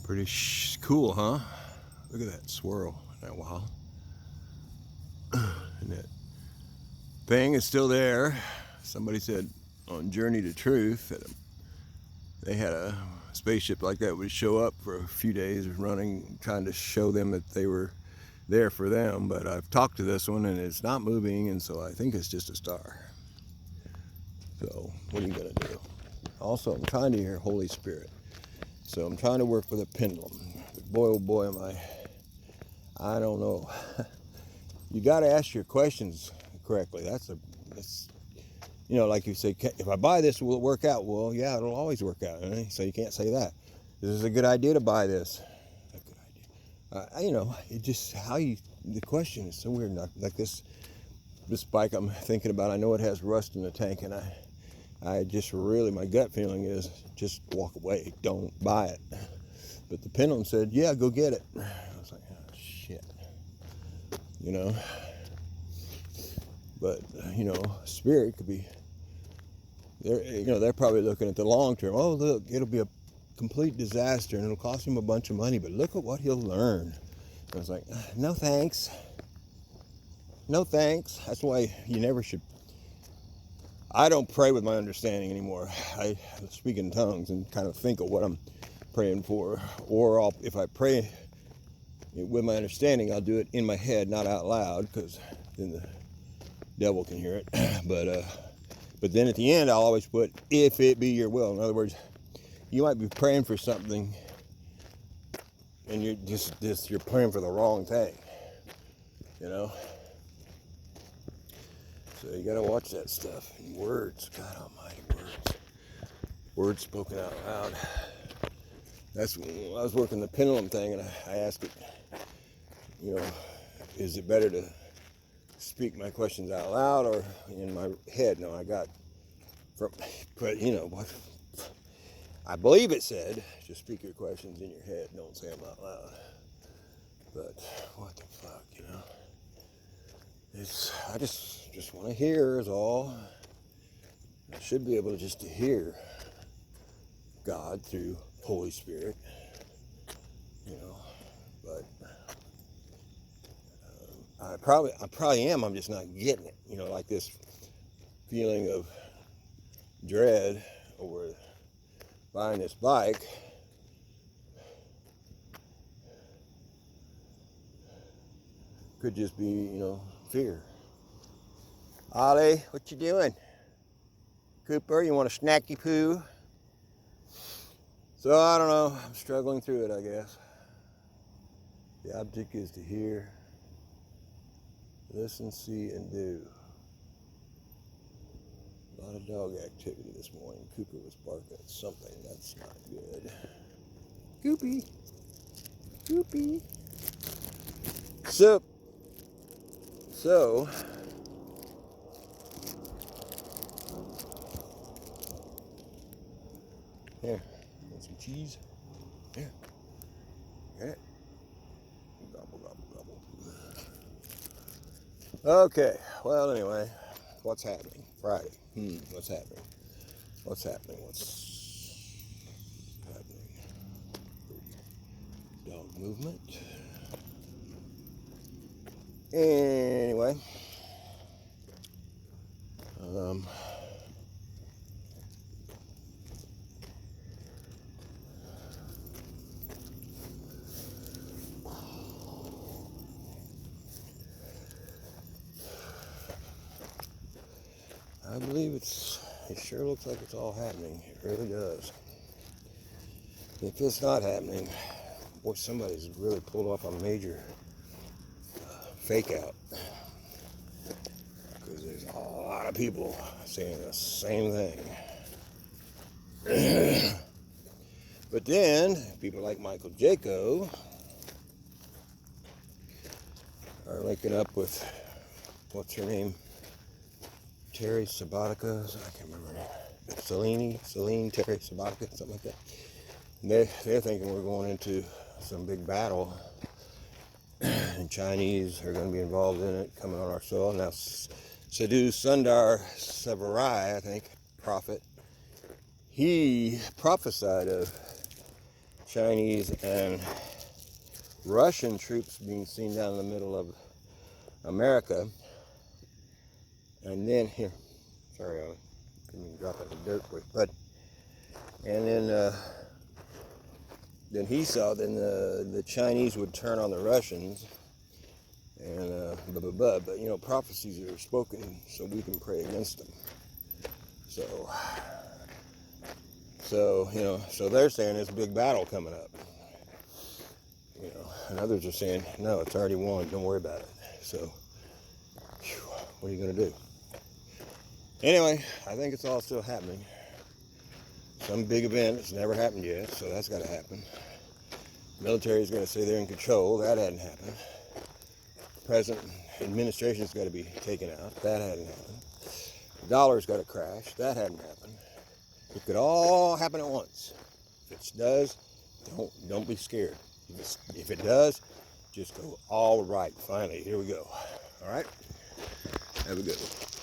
Pretty cool, huh? Look at that swirl. Isn't that wild? And that thing is still there. Somebody said on Journey to Truth that they had a spaceship like that would show up for a few days running, trying to show them that they were there for them. But I've talked to this one and it's not moving, and so I think it's just a star. So what are you gonna do? Also, I'm trying to hear Holy Spirit. So I'm trying to work with a pendulum. Boy, oh boy, I don't know. You got to ask your questions correctly. That's like you say, if I buy this, will it work out? Well, yeah, it'll always work out. Right? So you can't say that. This is a good idea to buy this. A good idea. It just the question is so weird. Like this bike I'm thinking about, I know it has rust in the tank, and I just really, my gut feeling is just walk away, don't buy it. But the pendulum said, yeah, go get it. I was like, oh, shit. But, Spirit could be, they're probably looking at the long term. Oh, look, it'll be a complete disaster and it'll cost him a bunch of money, but look at what he'll learn. I was like, no thanks. No thanks. That's why you never should. I don't pray with my understanding anymore. I speak in tongues and kind of think of what I'm praying for. Or if I pray with my understanding, I'll do it in my head, not out loud, because then the devil can hear it. But then at the end, I'll always put, if it be your will. In other words, you might be praying for something and you're praying for the wrong thing, So you gotta watch that stuff. And words, God almighty, words. Words spoken out loud. That's when I was working the pendulum thing, and I asked it, is it better to speak my questions out loud or in my head? No, what? I believe it said, just speak your questions in your head, don't say them out loud. But what the fuck, I just want to hear is all. I should be able to hear God through Holy Spirit, but I probably am. I'm just not getting it. Like this feeling of dread over buying this bike. Could just be, fear. Ollie, what you doing? Cooper, you want a snacky poo? So I don't know. I'm struggling through it, I guess. The object is to hear, listen, see, and do. A lot of dog activity this morning. Cooper was barking at something. That's not good. Goopy. Goopy. So, here, want some cheese? Here, get it? Gobble, gobble, gobble. Okay, well, anyway, what's happening? Friday. What's happening? What's happening? Dog movement. Anyway, I believe it sure looks like it's all happening. It really does. If it's not happening, boy, somebody's really pulled off a major fake out. Because there's a lot of people saying the same thing. But then, people like Michael Jaco are linking up with, what's her name? Terry Sabatica, I can't remember her name. Celine, Terry Sabatica, something like that. And they're thinking we're going into some big battle, and Chinese are going to be involved in it, coming on our soil. Now, Sadhu Sundar Sevarai, I think, prophet, he prophesied of Chinese and Russian troops being seen down in the middle of America. And then here, sorry, I couldn't drop it in the dirt quick, but and then he saw the Chinese would turn on the Russians, and but you know, prophecies are spoken so we can pray against them. So you know, so they're saying there's a big battle coming up. You know, and others are saying no, it's already won. Don't worry about it. So, what are you going to do? Anyway, I think it's all still happening. Some big event that's never happened yet, so that's got to happen. Military is going to say they're in control. That hadn't happened. Present administration's got to be taken out. That hadn't happened. The dollar's got to crash. That hadn't happened. It could all happen at once. If it does, don't be scared. If it does, just go all right. Finally, here we go. All right. Have a good one.